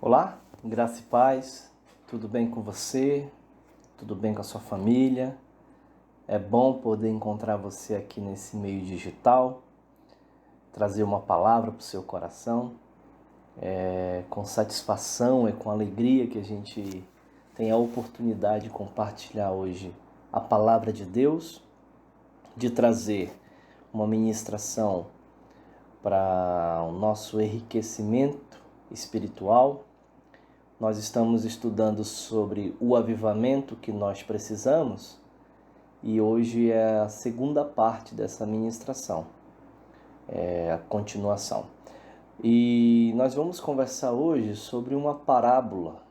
Olá, graça e paz, tudo bem com você? Tudo bem com a sua família? É bom poder encontrar você aqui nesse meio digital, trazer uma palavra para o seu coração. Com satisfação e com alegria que a gente tem a oportunidade de compartilhar hoje a palavra de Deus, de trazer uma ministração para o nosso enriquecimento espiritual. Nós estamos estudando sobre o avivamento que nós precisamos e hoje é a segunda parte dessa ministração, é a continuação. E nós vamos conversar hoje sobre uma parábola,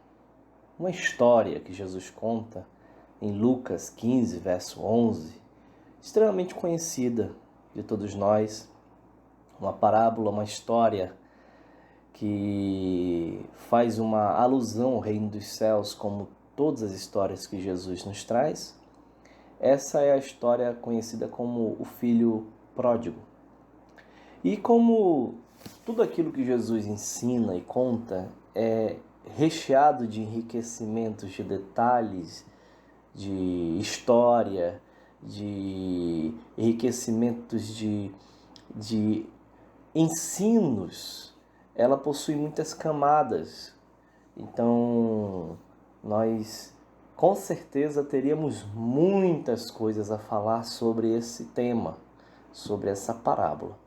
uma história que Jesus conta em Lucas 15, verso 11, extremamente conhecida de todos nós, uma parábola, uma história que faz uma alusão ao reino dos céus, como todas as histórias que Jesus nos traz. Essa é a história conhecida como o filho pródigo. E como tudo aquilo que Jesus ensina e conta é recheado de enriquecimentos, de detalhes, de história, de enriquecimentos de ensinos, ela possui muitas camadas. Então, nós com certeza teríamos muitas coisas a falar sobre esse tema, sobre essa parábola.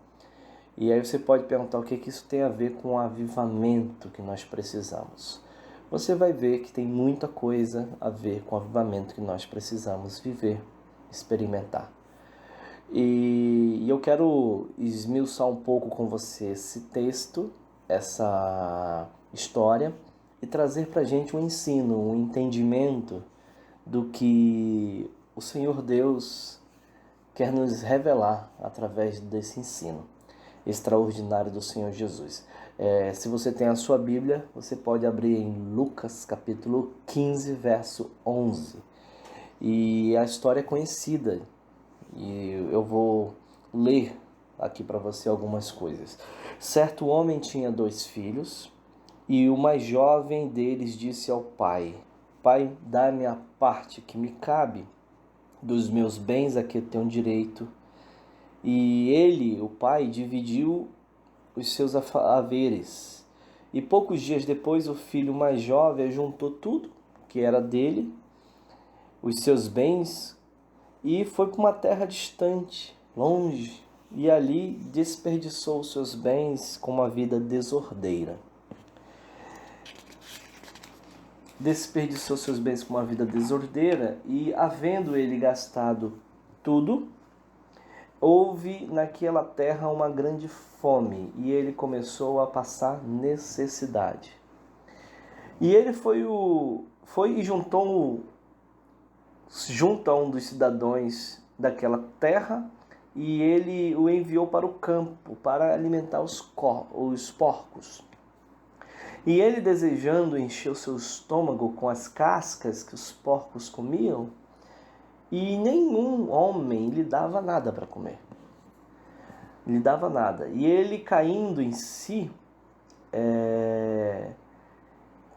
E aí você pode perguntar o que isso tem a ver com o avivamento que nós precisamos. Você vai ver que tem muita coisa a ver com o avivamento que nós precisamos viver, experimentar. E eu quero esmiuçar um pouco com você esse texto, essa história, e trazer para a gente um ensino, um entendimento do que o Senhor Deus quer nos revelar através desse ensino extraordinário do Senhor Jesus. Se você tem a sua Bíblia, você pode abrir em Lucas capítulo 15, verso 11. E a história é conhecida. E eu vou ler aqui para você algumas coisas. Certo homem tinha 2 filhos, e o mais jovem deles disse ao pai: Pai, dá-me a parte que me cabe dos meus bens a que eu tenho direito. E ele, o pai, dividiu os seus haveres. E poucos dias depois, o filho mais jovem juntou tudo que era dele, os seus bens, e foi para uma terra distante, longe, e ali desperdiçou seus bens com uma vida desordeira. Desperdiçou seus bens com uma vida desordeira, e havendo ele gastado tudo, houve naquela terra uma grande fome, e ele começou a passar necessidade. E ele foi e juntou junto a um dos cidadãos daquela terra, e ele o enviou para o campo para alimentar os porcos. E ele, desejando encher o seu estômago com as cascas que os porcos comiam, e nenhum homem lhe dava nada para comer. Lhe dava nada. E ele, caindo em si,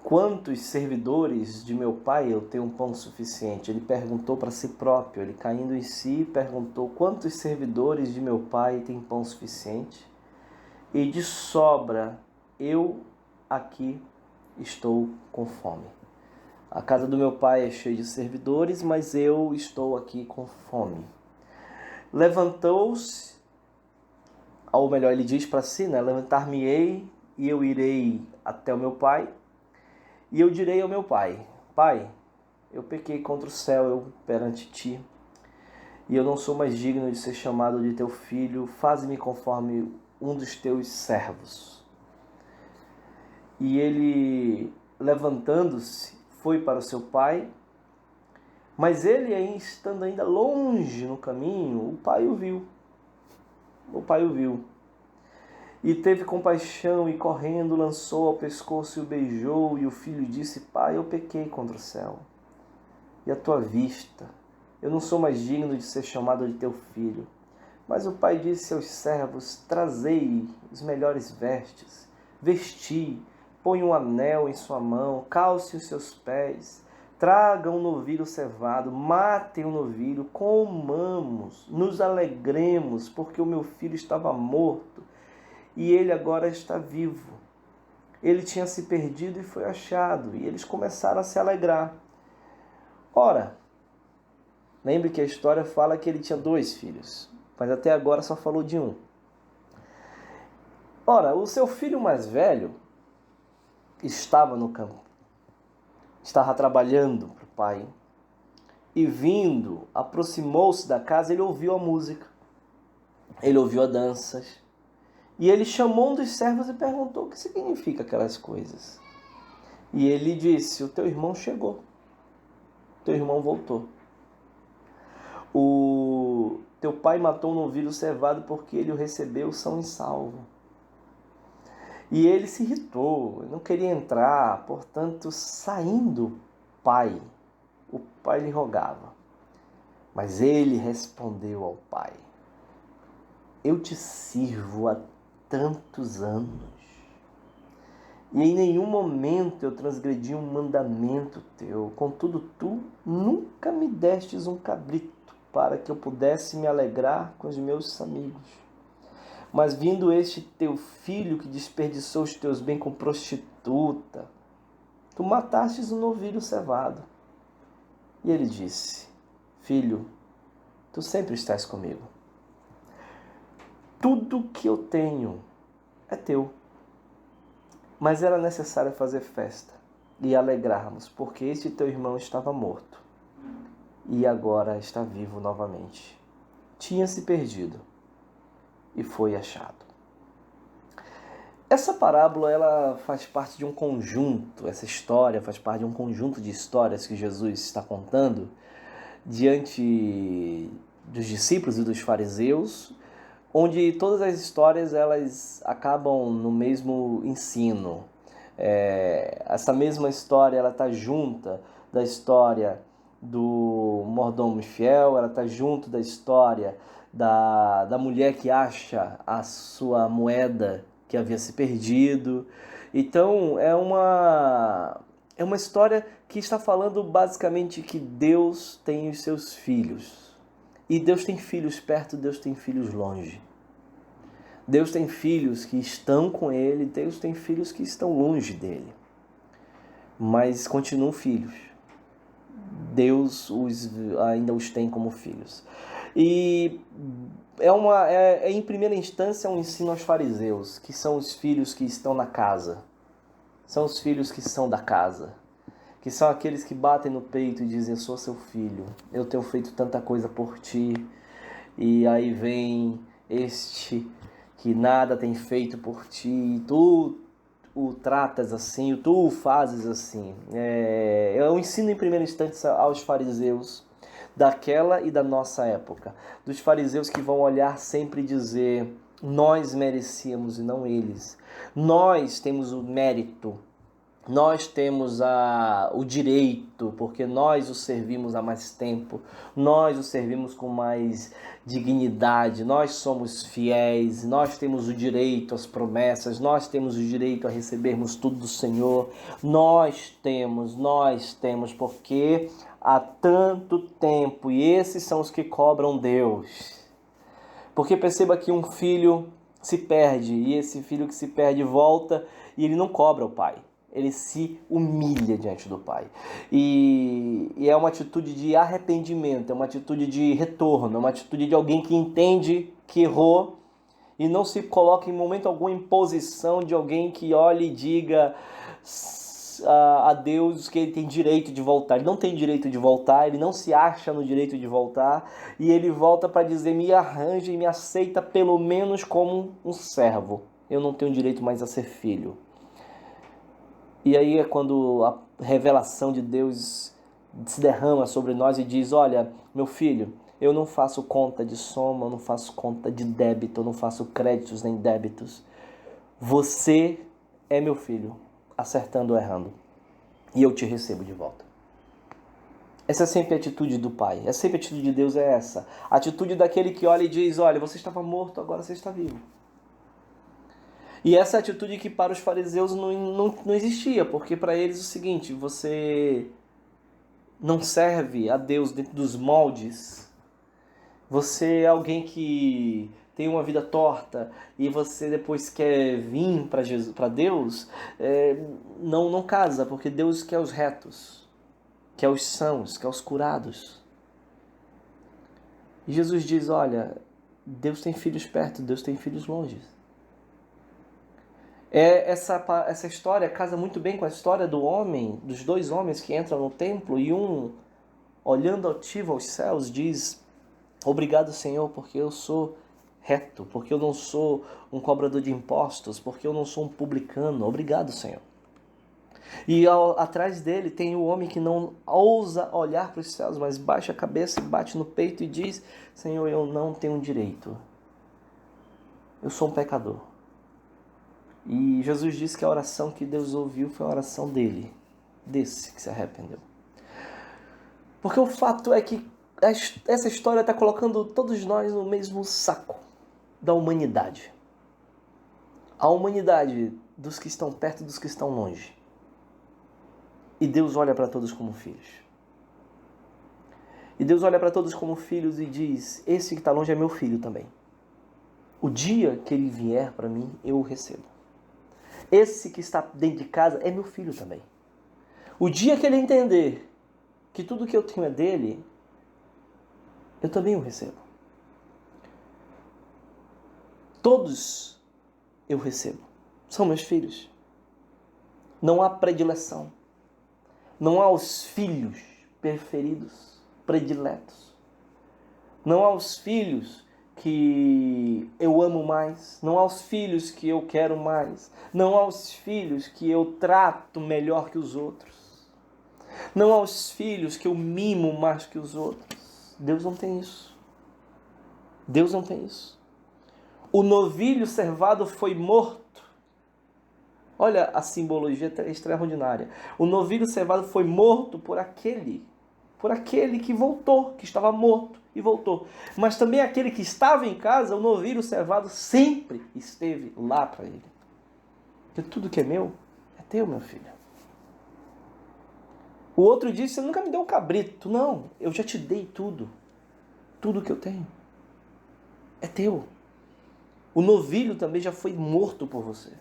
quantos servidores de meu pai eu tenho um pão suficiente? Ele perguntou para si próprio, ele caindo em si, perguntou: quantos servidores de meu pai têm pão suficiente? E de sobra eu aqui estou com fome. A casa do meu pai é cheia de servidores, mas eu estou aqui com fome. Levantou-se, ou melhor, ele diz para si, levantar-me-ei e eu irei até o meu pai, e eu direi ao meu pai: Pai, eu pequei contra o céu perante ti, e eu não sou mais digno de ser chamado de teu filho, faze-me conforme um dos teus servos. E ele, levantando-se, foi para o seu pai, mas ele, estando ainda longe no caminho, o pai o viu. E teve compaixão, e correndo lançou ao pescoço e o beijou, e o filho disse: Pai, eu pequei contra o céu e a tua vista, eu não sou mais digno de ser chamado de teu filho. Mas o pai disse aos servos: Trazei os melhores vestes, vesti, põe um anel em sua mão, calce os seus pés, traga um novilho cevado, matem um novilho, comamos, nos alegremos, porque o meu filho estava morto e ele agora está vivo. Ele tinha se perdido e foi achado, e eles começaram a se alegrar. Ora, lembre que a história fala que ele tinha 2 filhos, mas até agora só falou de um. Ora, o seu filho mais velho estava no campo, estava trabalhando para o pai, e vindo, aproximou-se da casa, ele ouviu a música, ele ouviu as danças, e ele chamou um dos servos e perguntou o que significa aquelas coisas. E ele disse: o teu irmão chegou, teu irmão voltou. O teu pai matou um novilho cevado porque ele o recebeu são e salvo. E ele se irritou, não queria entrar, portanto, saindo o pai lhe rogava. Mas ele respondeu ao pai: eu te sirvo há tantos anos, e em nenhum momento eu transgredi um mandamento teu. Contudo, tu nunca me destes um cabrito para que eu pudesse me alegrar com os meus amigos. Mas vindo este teu filho que desperdiçou os teus bens com prostituta, tu matastes um novilho cevado. E ele disse: filho, tu sempre estás comigo. Tudo que eu tenho é teu. Mas era necessário fazer festa e alegrarmos, porque este teu irmão estava morto e agora está vivo novamente. Tinha se perdido e foi achado. Essa parábola, ela faz parte de um conjunto, essa história faz parte de um conjunto de histórias que Jesus está contando diante dos discípulos e dos fariseus, onde todas as histórias elas acabam no mesmo ensino. Essa mesma história ela está junta da história do mordomo fiel, ela está junto da história da mulher que acha a sua moeda que havia se perdido. Então é uma história que está falando basicamente que Deus tem os seus filhos. E Deus tem filhos perto, Deus tem filhos longe. Deus tem filhos que estão com Ele, Deus tem filhos que estão longe dEle. Mas continuam filhos. Deus ainda os tem como filhos. E em primeira instância, um ensino aos fariseus, que são os filhos que estão na casa. São os filhos que são da casa. Que são aqueles que batem no peito e dizem: eu sou seu filho, eu tenho feito tanta coisa por ti. E aí vem este que nada tem feito por ti, e tu o tratas assim, tu o fazes assim. Eu ensino em primeira instância aos fariseus daquela e da nossa época. Dos fariseus que vão olhar sempre e dizer: nós merecíamos e não eles. Nós temos o mérito. Nós temos o direito, porque nós o servimos há mais tempo, nós o servimos com mais dignidade, nós somos fiéis, nós temos o direito às promessas, nós temos o direito a recebermos tudo do Senhor, nós temos, porque há tanto tempo, e esses são os que cobram Deus. Porque perceba que um filho se perde, e esse filho que se perde volta, e ele não cobra o pai. Ele se humilha diante do Pai. E é uma atitude de arrependimento, é uma atitude de retorno, é uma atitude de alguém que entende que errou e não se coloca em momento algum em posição de alguém que olhe e diga a Deus que ele tem direito de voltar. Ele não tem direito de voltar, ele não se acha no direito de voltar, e ele volta para dizer: me arranja e me aceita pelo menos como um servo. Eu não tenho direito mais a ser filho. E aí é quando a revelação de Deus se derrama sobre nós e diz: olha, meu filho, eu não faço conta de soma, eu não faço conta de débito, eu não faço créditos nem débitos. Você é meu filho, acertando ou errando, e eu te recebo de volta. Essa é sempre a atitude do Pai, é sempre a atitude de Deus, é essa. A atitude daquele que olha e diz: olha, você estava morto, agora você está vivo. E essa atitude que para os fariseus não existia, porque para eles é o seguinte: você não serve a Deus dentro dos moldes, você é alguém que tem uma vida torta e você depois quer vir para Deus, não casa, porque Deus quer os retos, quer os sãos, quer os curados. E Jesus diz: olha, Deus tem filhos perto, Deus tem filhos longe. Essa história casa muito bem com a história do homem, dos dois homens que entram no templo e um, olhando altivo aos céus, diz: obrigado, Senhor, porque eu sou reto, porque eu não sou um cobrador de impostos, porque eu não sou um publicano. Obrigado, Senhor. E atrás dele tem o homem que não ousa olhar para os céus, mas baixa a cabeça e bate no peito e diz: Senhor, eu não tenho direito. Eu sou um pecador. E Jesus disse que a oração que Deus ouviu foi a oração dele, desse que se arrependeu. Porque o fato é que essa história está colocando todos nós no mesmo saco da humanidade. A humanidade dos que estão perto e dos que estão longe. E Deus olha para todos como filhos. E Deus olha para todos como filhos e diz: esse que está longe é meu filho também. O dia que ele vier para mim, eu o recebo. Esse que está dentro de casa é meu filho também. O dia que ele entender que tudo que eu tenho é dele, eu também o recebo. Todos eu recebo. São meus filhos. Não há predileção. Não há os filhos preferidos, prediletos. Não há os filhos que eu amo mais. Não há os filhos que eu quero mais. Não há os filhos que eu trato melhor que os outros. Não há os filhos que eu mimo mais que os outros. Deus não tem isso. Deus não tem isso. O novilho cevado foi morto. Olha a simbologia extraordinária. O novilho cevado foi morto por aquele que voltou, que estava morto e voltou. Mas também aquele que estava em casa, o novilho cevado sempre esteve lá para ele. Porque tudo que é meu, é teu, meu filho. O outro disse: você nunca me deu um cabrito. Não, eu já te dei tudo. Tudo que eu tenho é teu. O novilho também já foi morto por você.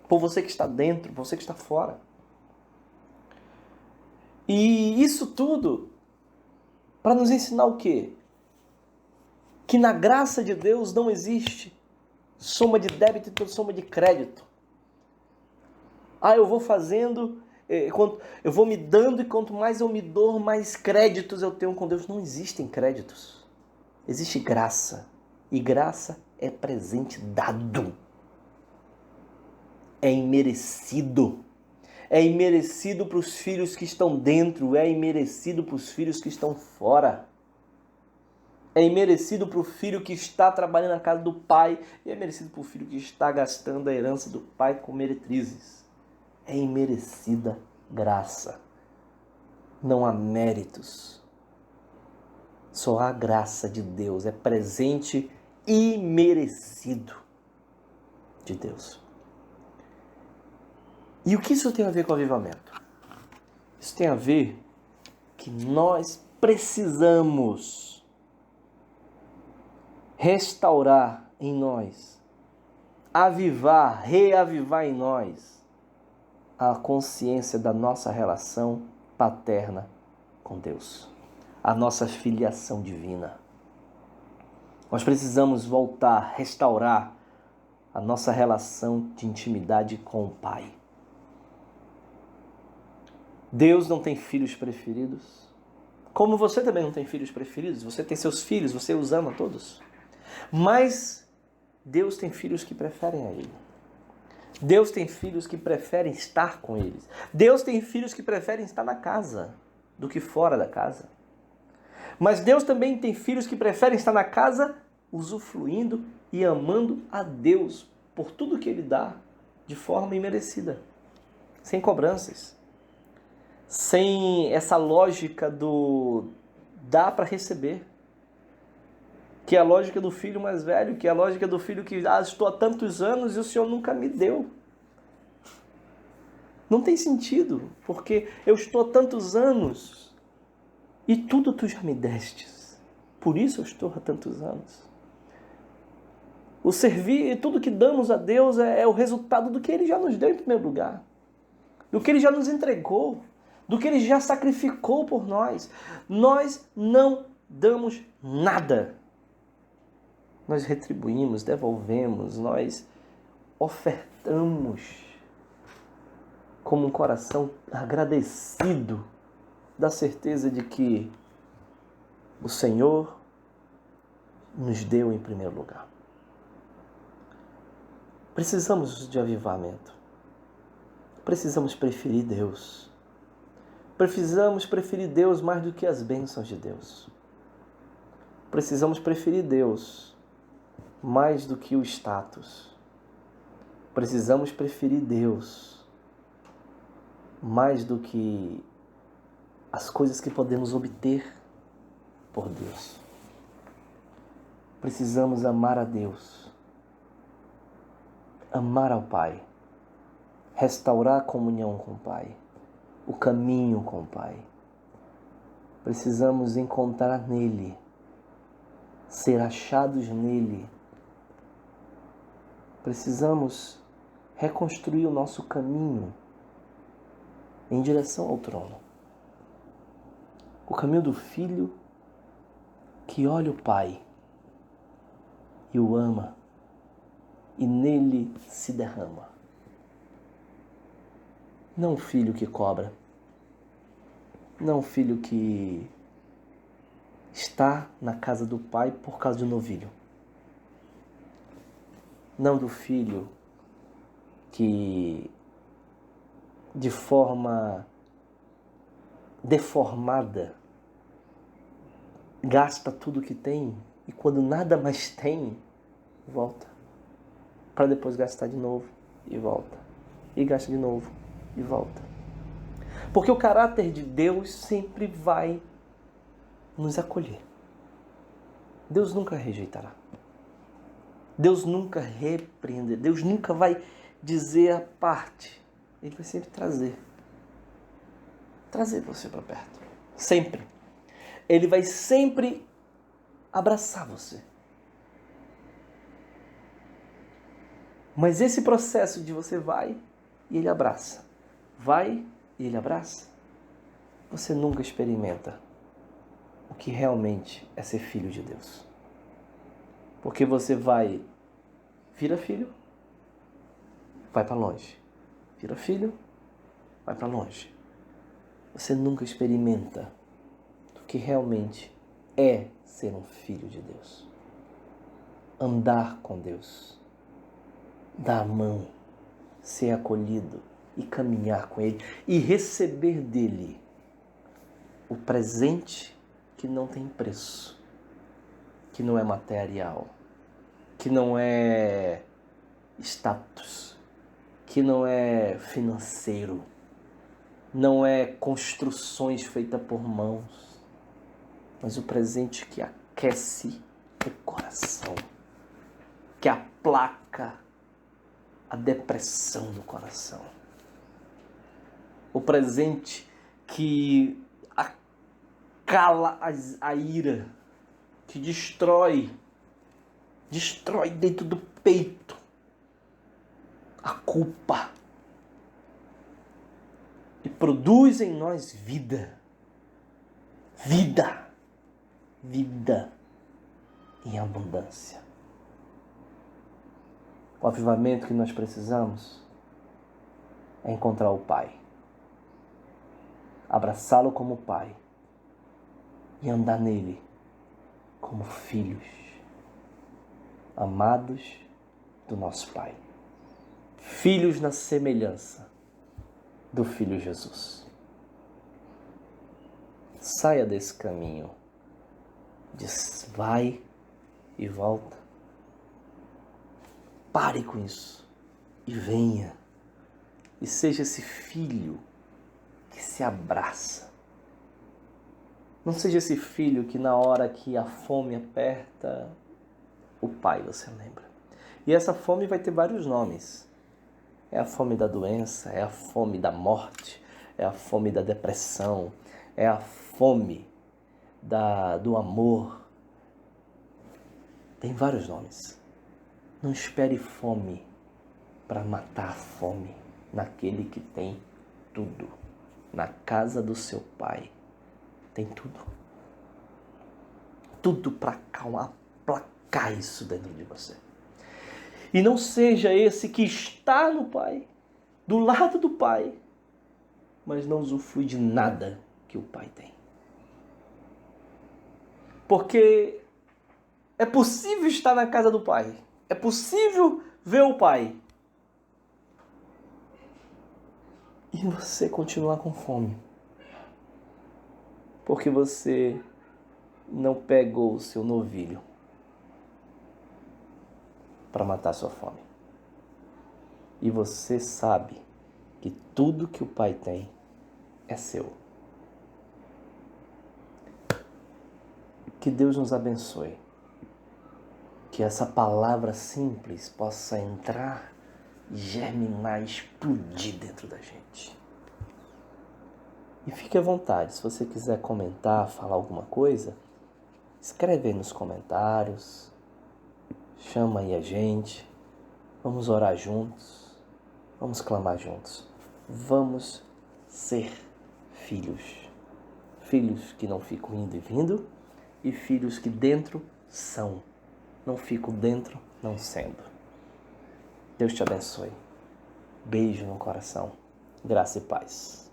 Por você que está dentro, por você que está fora. E isso tudo para nos ensinar o quê? Que na graça de Deus não existe soma de débito e soma de crédito. Eu vou fazendo, eu vou me dando e quanto mais eu me dou, mais créditos eu tenho com Deus. Não existem créditos. Existe graça. E graça é presente dado. É imerecido. É imerecido para os filhos que estão dentro, é imerecido para os filhos que estão fora. É imerecido para o filho que está trabalhando na casa do pai, e é merecido para o filho que está gastando a herança do pai com meretrizes. É imerecida graça. Não há méritos. Só há graça de Deus, é presente imerecido de Deus. E o que isso tem a ver com o avivamento? Isso tem a ver que nós precisamos restaurar em nós, avivar, reavivar em nós a consciência da nossa relação paterna com Deus, a nossa filiação divina. Nós precisamos voltar, restaurar a nossa relação de intimidade com o Pai. Deus não tem filhos preferidos. Como você também não tem filhos preferidos. Você tem seus filhos, você os ama todos. Mas Deus tem filhos que preferem a Ele. Deus tem filhos que preferem estar com eles. Deus tem filhos que preferem estar na casa do que fora da casa. Mas Deus também tem filhos que preferem estar na casa usufruindo e amando a Deus por tudo que Ele dá de forma imerecida, sem cobranças. Sem essa lógica do dá para receber. que é a lógica do filho mais velho, que é a lógica do filho que estou há tantos anos e o Senhor nunca me deu. Não tem sentido, porque eu estou há tantos anos e tudo tu já me destes. Por isso eu estou há tantos anos. O servir e tudo que damos a Deus é o resultado do que Ele já nos deu em primeiro lugar. Do que Ele já nos entregou. Do que Ele já sacrificou por nós. Nós não damos nada. Nós retribuímos, devolvemos, nós ofertamos como um coração agradecido da certeza de que o Senhor nos deu em primeiro lugar. Precisamos de avivamento. Precisamos preferir Deus. Precisamos preferir Deus mais do que as bênçãos de Deus. Precisamos preferir Deus mais do que o status. Precisamos preferir Deus mais do que as coisas que podemos obter por Deus. Precisamos amar a Deus, amar ao Pai, restaurar a comunhão com o Pai, o caminho com o Pai. Precisamos encontrar nele, ser achados nele. Precisamos reconstruir o nosso caminho em direção ao trono. O caminho do filho que olha o Pai e o ama e nele se derrama. Não o filho que cobra. Não o filho que está na casa do pai por causa de um novilho. Não do filho que de forma deformada gasta tudo que tem e quando nada mais tem, volta. Para depois gastar de novo e volta. E gasta de novo e volta. Porque o caráter de Deus sempre vai nos acolher. Deus nunca rejeitará. Deus nunca repreenderá. Deus nunca vai dizer a parte. Ele vai sempre trazer. Trazer você para perto. Sempre. Ele vai sempre abraçar você. Mas esse processo de você vai e ele abraça. Vai e ele abraça. Você nunca experimenta o que realmente é ser filho de Deus. Porque você vira filho, vai para longe. Vira filho, vai para longe. Você nunca experimenta o que realmente é ser um filho de Deus. Andar com Deus. Dar a mão, ser acolhido e caminhar com Ele e receber dele o presente que não tem preço, que não é material, que não é status, que não é financeiro, não é construções feitas por mãos, mas o presente que aquece o coração, que aplaca a depressão do coração. O presente que acala a ira, que destrói dentro do peito a culpa e produz em nós vida. Vida em abundância. O avivamento que nós precisamos é encontrar o Pai, abraçá-lo como Pai e andar nele como filhos amados do nosso Pai, filhos na semelhança do Filho Jesus. Saia desse caminho de vai e volta. Pare com isso e venha. E seja esse filho que se abraça, Não seja esse filho que na hora que a fome aperta, o pai você lembra. E essa fome vai ter vários nomes. É a fome da doença, é a fome da morte, é a fome da depressão, é a fome do amor. Tem vários nomes. Não espere fome para matar a fome naquele que tem tudo. Na casa do seu pai tem tudo. Tudo para aplacar isso dentro de você. E não seja esse que está no pai, do lado do pai, mas não usufrui de nada que o pai tem. Porque é possível estar na casa do pai. É possível ver o pai. E você continuar com fome. Porque você não pegou o seu novilho para matar sua fome. E você sabe que tudo que o pai tem é seu. Que Deus nos abençoe. Que essa palavra simples possa entrar, germinar, explodir dentro da gente. E fique à vontade, se você quiser comentar, falar alguma coisa, escreve aí nos comentários, chama aí a gente, vamos orar juntos, vamos clamar juntos. Vamos ser filhos. Filhos que não ficam indo e vindo e filhos que dentro são. Não fico dentro, não sendo. Deus te abençoe. Beijo no coração. Graça e paz.